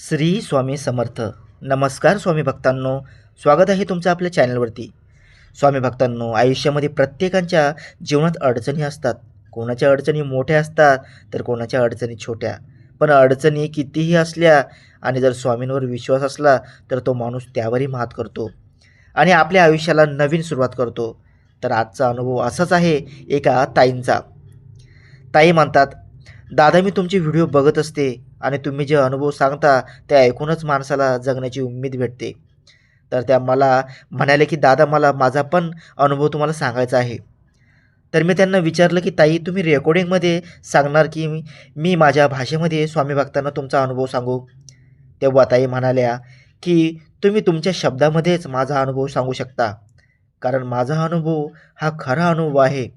श्री स्वामी समर्थ. नमस्कार स्वामी भक्तांनो, स्वागत आहे तुमचं आपल्या चॅनलवरती. स्वामी भक्तांनो, आयुष्यामध्ये प्रत्येकाच्या जीवनात अडचणी असतात. कोणाच्या अडचणी मोठ्या असतात तर कोणाच्या अडचणी छोट्या. पण अडचणी कितीही असल्या आणि जर स्वामींवर विश्वास असला तर तो माणूस त्यावरही मात करतो आणि आपल्या आयुष्याला नवीन सुरुवात करतो. तर आजचा अनुभव असाच आहे एका ताईंचा. ताई म्हणतात, दादा मी तुमचे व्हिडिओ बघत असते आणि तुम्ही जे अनुभव सांगता ते ऐकूनच माणसाला जगण्याची उमेद भेटते. तर त्या मला म्हणाले की दादा मला माझा पण अनुभव तुम्हाला सांगायचा आहे. तर मी त्यांना विचारलं की ताई तुम्ही रेकॉर्डिंगमध्ये सांगणार की मी माझ्या भाषेमध्ये स्वामी भक्तांना तुमचा अनुभव सांगू? तेव्हा ताई म्हणाल्या की तुम्ही तुमच्या शब्दामध्येच माझा अनुभव सांगू शकता, कारण माझा अनुभव हा खरा अनुभव आहे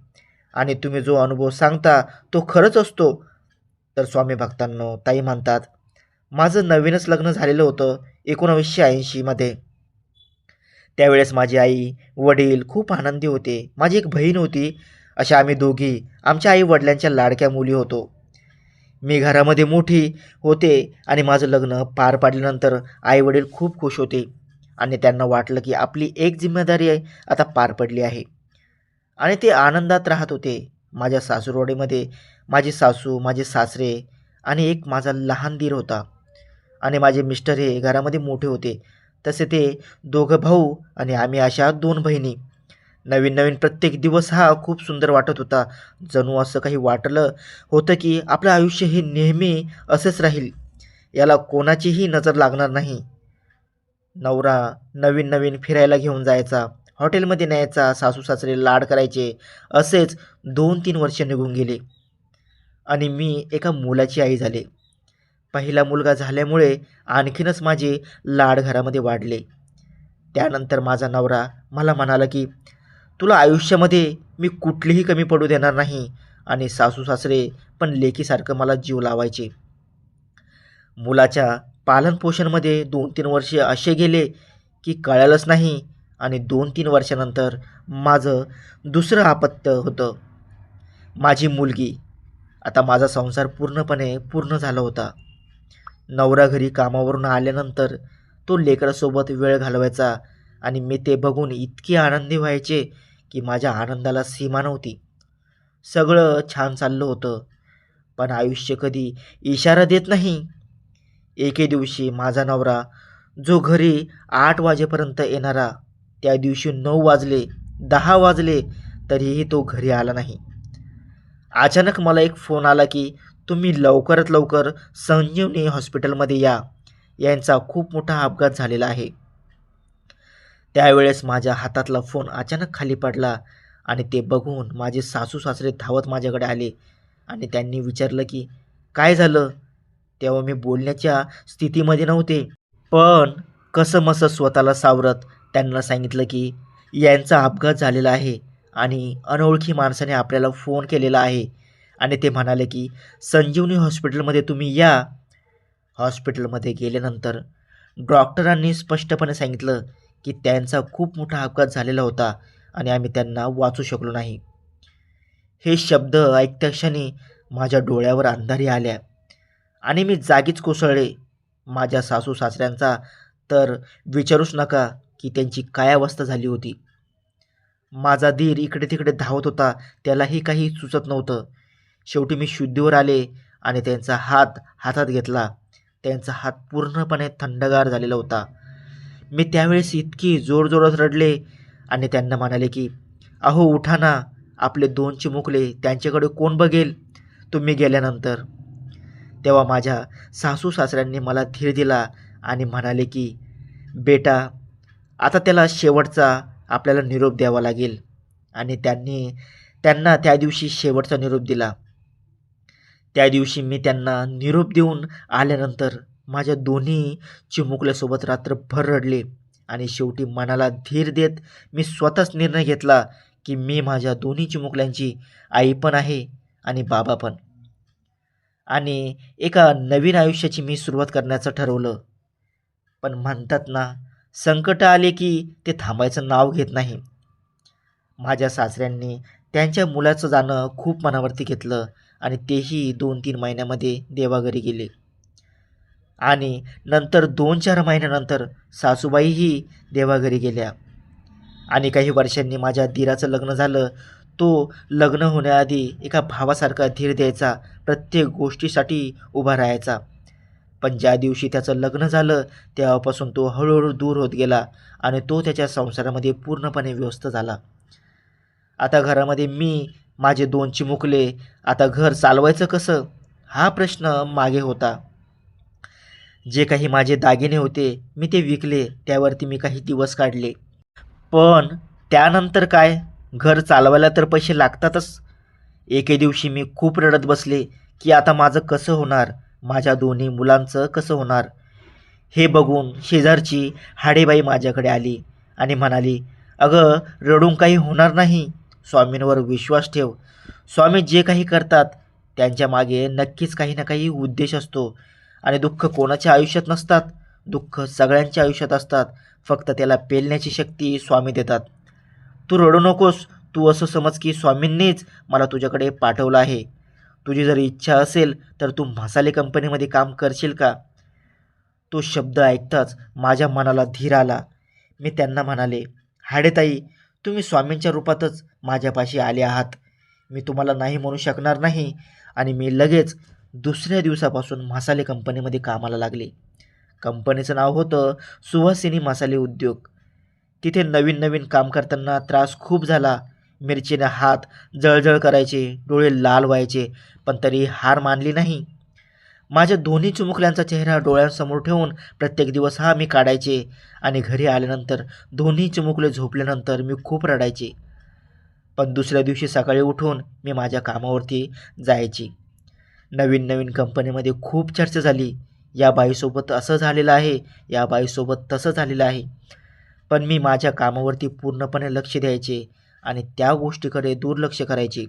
आणि तुम्ही जो अनुभव सांगता तो खरंच असतो. तर स्वामी भक्तांनो, ताई म्हणतात, माझं नवीनच लग्न झालेलं होतं 1980मध्ये. त्यावेळेस माझी आई वडील खूप आनंदी होते. माझी एक बहीण होती. अशा आम्ही दोघी आमच्या आई वडिलांच्या लाडक्या मुली होतो. मी घरामध्ये मोठी होते आणि माझं लग्न पार पाडल्यानंतर आई वडील खूप खुश होते आणि त्यांना वाटलं की आपली एक जिम्मेदारी आहे आता पार पडली आहे आणि ते आनंदात राहत होते. माझ्या सासूरवाडीमध्ये माझी सासू, माझे सासरे आणि एक माझा लहान दीर होता आणि माझे मिस्टर हे घरामध्ये मोठे होते. तसे ते दोघं भाऊ आणि आम्ही अशा दोन बहिणी. नवीन नवीन प्रत्येक दिवस हा खूप सुंदर वाटत होता. जणू असं काही वाटलं होतं की आपलं आयुष्य हे नेहमी असेच राहील, याला कोणाचीही नजर लागणार नाही. नवरा नवीन नवीन फिरायला घेऊन जायचा, हॉटेलमध्ये न्यायचा, सासू सासरे लाड करायचे. असेच 2-3 वर्ष निघून गेले आणि मी एका मुलाची आई झाले. पहिला मुलगा झाल्यामुळे आणखीनच माझे लाड घरामध्ये वाढले. त्यानंतर माझा नवरा मला म्हणाला की तुला आयुष्यामध्ये मी कुठलीही कमी पडू देणार नाही आणि सासू सासरे पण लेकीसारखं मला जीव लावायचे. मुलाच्या पालनपोषणमध्ये 2-3 वर्षे असे गेले की कळालंच नाही आणि 2-3 वर्षानंतर माझं दुसरं अपत्य होतं, माझी मुलगी. आता माझा संसार पूर्णपणे पूर्ण झाला होता. नवरा घरी कामावरून आल्यानंतर तो लेकरासोबत वेळ घालवायचा आणि मी ते बघून इतके आनंदी व्हायचे की माझ्या आनंदाला सीमा नव्हती. सगळं छान चाललं होतं, पण आयुष्य कधी इशारा देत नाही. एके दिवशी माझा नवरा जो घरी 8 वाजेपर्यंत येणारा, त्या दिवशी 9 वाजले, 10 वाजले तरीही तो घरी आला नाही. अचानक मला एक फोन आला की तुम्ही लवकरात लवकर संजीवनी हॉस्पिटलमध्ये या, यांचा खूप मोठा अपघात झालेला आहे. त्यावेळेस माझ्या हातातला फोन अचानक खाली पडला आणि ते बघून माझे सासू सासरे धावत माझ्याकडे आले आणि त्यांनी विचारलं की काय झालं. तेव्हा मी बोलण्याच्या स्थितीमध्ये नव्हते, पण कसंमसं स्वतःला सावरत त्यांना सांगितलं की यांचा अपघात झालेला आहे आणि अनोळखी माणसाने आपल्याला फोन केलेला आहे आणि ते म्हणाले की संजीवनी हॉस्पिटलमध्ये तुम्ही या. हॉस्पिटलमध्ये गेल्यानंतर डॉक्टरांनी स्पष्टपणे सांगितलं की त्यांचा खूप मोठा अपघात झालेला होता आणि आम्ही त्यांना वाचू शकलो नाही. हे शब्द ऐकत्या क्षणी माझ्या डोळ्यावर अंधारी आल्या आणि मी जागीच कोसळले. माझ्या सासू सासऱ्यांचा तर विचारूच नका की त्यांची काय अवस्था झाली होती. माझा दीर इकडे तिकडे धावत होता, त्यालाही काही सुचत नव्हतं. शेवटी मी शुद्धीवर आले आणि त्यांचा हात हातात घेतला. त्यांचा हात पूर्णपणे थंडगार झालेला होता. मी त्यावेळेस इतकी जोरजोरात रडले आणि त्यांना म्हणाले की अहो उठा ना, आपले 2 चिमुकले त्यांच्याकडे कोण बघेल तुम्ही गेल्यानंतर. तेव्हा माझ्या सासू सासऱ्यांनी मला धीर दिला आणि म्हणाले की बेटा आता त्याला शेवटचा आपल्याला निरोप द्यावा लागेल आणि त्यांना त्या दिवशी शेवटचा निरोप दिला. त्या दिवशी मी त्यांना निरोप देऊन आल्यानंतर माझ्या दोन्ही चिमुकल्यासोबत रात्रभर रडले आणि शेवटी मनाला धीर देत मी स्वतःच निर्णय घेतला की मी माझ्या दोन्ही चिमुकल्यांची आई पण आहे आणि बाबा पण, आणि एका नवीन आयुष्याची मी सुरुवात करण्याचं ठरवलं. पण म्हणतात ना, संकट आले की ते थांबायचं नाव घेत नाही. माझ्या सासऱ्यांनी त्यांच्या मुलाचं जाणं खूप मनावरती घेतलं आणि तेही 2-3 महिन्यामध्ये देवाघरी गेले. आणि नंतर 2-4 महिन्यानंतर सासूबाईही देवाघरी गेल्या. आणि काही वर्षांनी माझ्या दीराचं लग्न झालं. तो लग्न होण्याआधी एका भावासारखा धीर द्यायचा, प्रत्येक गोष्टीसाठी उभा राहायचा. पण ज्या दिवशी त्याचं लग्न झालं तेव्हापासून तो हळूहळू दूर होत गेला आणि तो त्याच्या संसारामध्ये पूर्णपणे व्यस्त झाला. आता घरामध्ये मी, माझे 2 चिमुकले, आता घर चालवायचं कसं हा प्रश्न मागे होता. जे काही माझे दागिने होते मी ते विकले, त्यावरती मी काही दिवस काढले. पण त्यानंतर काय, घर चालवायला तर पैसे लागतातच. एके दिवशी मी खूप रडत बसले की आता माझं कसं होणार, माझ्या दोन्ही मुलांचं कसं होणार. हे बघून शेजारची हाडेबाई माझ्याकडे आली आणि म्हणाली, अगं रडून काही होणार नाही, स्वामींवर विश्वास ठेव. स्वामी जे काही करतात त्यांच्या मागे नक्कीच काही ना काही उद्देश असतो. आणि दुःख कोणाच्या आयुष्यात नसतात, दुःख सगळ्यांच्या आयुष्यात असतात. फक्त त्याला पेलण्याची शक्ती स्वामी देतात. तू रडू नकोस. तू असं समज की स्वामींनीच मला तुझ्याकडे पाठवलं आहे. तुझी जर इच्छा असेल तर तू मसाले कंपनीमध्ये काम करशील का. तो शब्द ऐकताच माझ्या मनाला धीर आला. मी त्यांना म्हणाले, हाडेताई, तुम्ही स्वामींच्या रूपातच माझ्यापाशी आले आहात. मी तुम्हाला नाही म्हणू शकणार नाही. आणि मी लगेच दुसऱ्या दिवसापासून मसाले कंपनीमध्ये कामाला लागले. कंपनीचं नाव होतं सुहासिनी मसाले उद्योग. तिथे नवीन नवीन काम करताना त्रास खूप झाला. मिरचीने हात जळजळ करायचे, डोळे लाल व्हायचे, पण तरी हार मानली नाही. माझ्या दोन्ही चिमुकल्यांचा चेहरा डोळ्यांसमोर ठेवून प्रत्येक दिवस हा मी काढायचे. आणि घरी आल्यानंतर दोन्ही चिमुकले झोपल्यानंतर मी खूप रडायचे. पण दुसऱ्या दिवशी सकाळी उठून मी माझ्या कामावरती जायची. नवीन नवीन कंपनीमध्ये खूप चर्चा झाली. या बाईसोबत असं झालेलं आहे, या बाईसोबत तसं झालेलं आहे. पण मी माझ्या कामावरती पूर्णपणे लक्ष द्यायचे आणि त्या गोष्टीकडे दुर्लक्ष करायचे.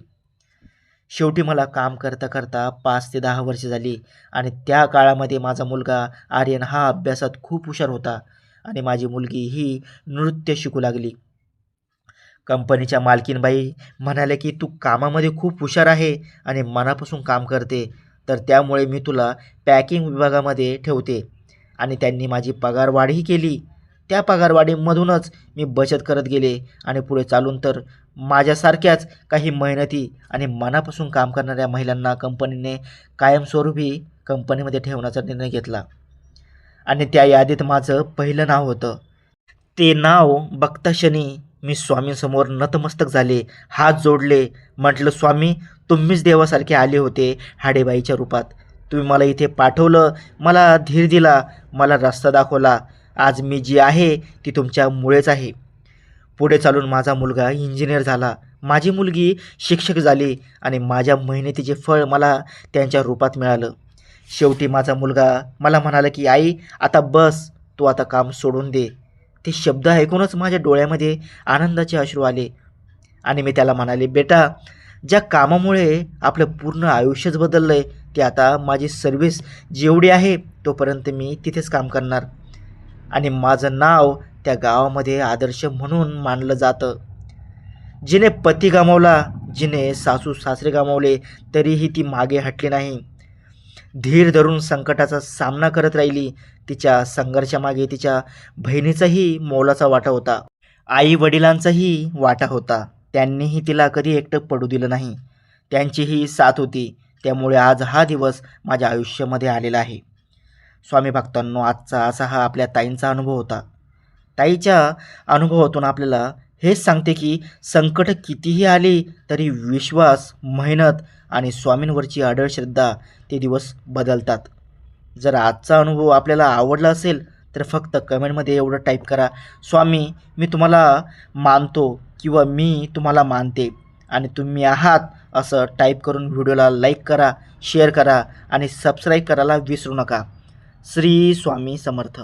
शेवटी मला काम करता करता 5 ते 10 वर्ष झाली. आणि त्या काळामध्ये माझा मुलगा आर्यन हा अभ्यासात खूप हुशार होता आणि माझी मुलगी ही नृत्य शिकू लागली. कंपनीच्या मालकीनबाई म्हणाले की तू कामामध्ये खूप हुशार आहे आणि मनापासून काम करते, तर त्यामुळे मी तुला पॅकिंग विभागामध्ये ठेवते. आणि त्यांनी माझी पगारवाढही केली. त्या पगारवाढीमधूनच मी बचत करत गेले आणि पुढे चालून तर माझ्यासारख्याच काही मेहनती आणि मनापासून काम करणाऱ्या महिलांना कंपनीने कायमस्वरूपी कंपनीमध्ये ठेवण्याचा निर्णय घेतला. आणि त्या यादीत माझं पहिलं नाव होतं. ते नाव बघताक्षणी मी स्वामींसमोर नतमस्तक झाले, हात जोडले. म्हटलं, स्वामी, तुम्हीच देवासारखे आले होते हाडेबाईच्या रूपात. तुम्ही मला इथे पाठवलं, मला धीर दिला, मला रस्ता दाखवला. आज मी जी आहे ती तुमच्यामुळेच आहे. पुढे चालून माझा मुलगा इंजिनियर झाला, माझी मुलगी शिक्षक झाली आणि माझ्या मेहनतीचे फळ मला त्यांच्या रूपात मिळालं. शेवटी माझा मुलगा मला म्हणाला की आई, आता बस, तू आता काम सोडून दे. ते शब्द ऐकूनच माझ्या डोळ्यामध्ये आनंदाचे अश्रू आले. आणि मी त्याला म्हणाले, बेटा, ज्या कामामुळे आपलं पूर्ण आयुष्यच बदललं आहे, ते आता माझी सर्व्हिस जेवढी आहे तोपर्यंत मी तिथेच काम करणार. आणि माझं नाव त्या गावामध्ये आदर्श म्हणून मानलं जातं. जिने पती गमावला, जिने सासू सासरे गमावले, तरीही ती मागे हटली नाही. धीर धरून संकटाचा सामना करत राहिली. तिच्या संघर्षामागे तिच्या बहिणीचाही मोलाचा वाटा होता, आई वडिलांचाही वाटा होता. त्यांनीही तिला कधी एकटं पडू दिलं नाही. त्यांचीही साथ होती. त्यामुळे आज हा दिवस माझ्या आयुष्यामध्ये आलेला आहे. स्वामी भक्तांनो, आजचा असा हा आपल्या ताईंचा अनुभव होता. ताईच्या अनुभवातून आपल्याला हेच सांगते की संकट कितीही आली तरी विश्वास, मेहनत आणि स्वामींवरची अढळ श्रद्धा ते दिवस बदलतात. जर आजचा अनुभव आपल्याला आवडला असेल तर फक्त कमेंटमध्ये एवढं टाईप करा, स्वामी, मी तुम्हाला मानतो किंवा मी तुम्हाला मानते. आणि तुम्ही आहात असं टाईप करून व्हिडिओला लाईक करा, शेअर करा आणि सबस्क्राईब करायला विसरू नका. श्री स्वामी समर्थ.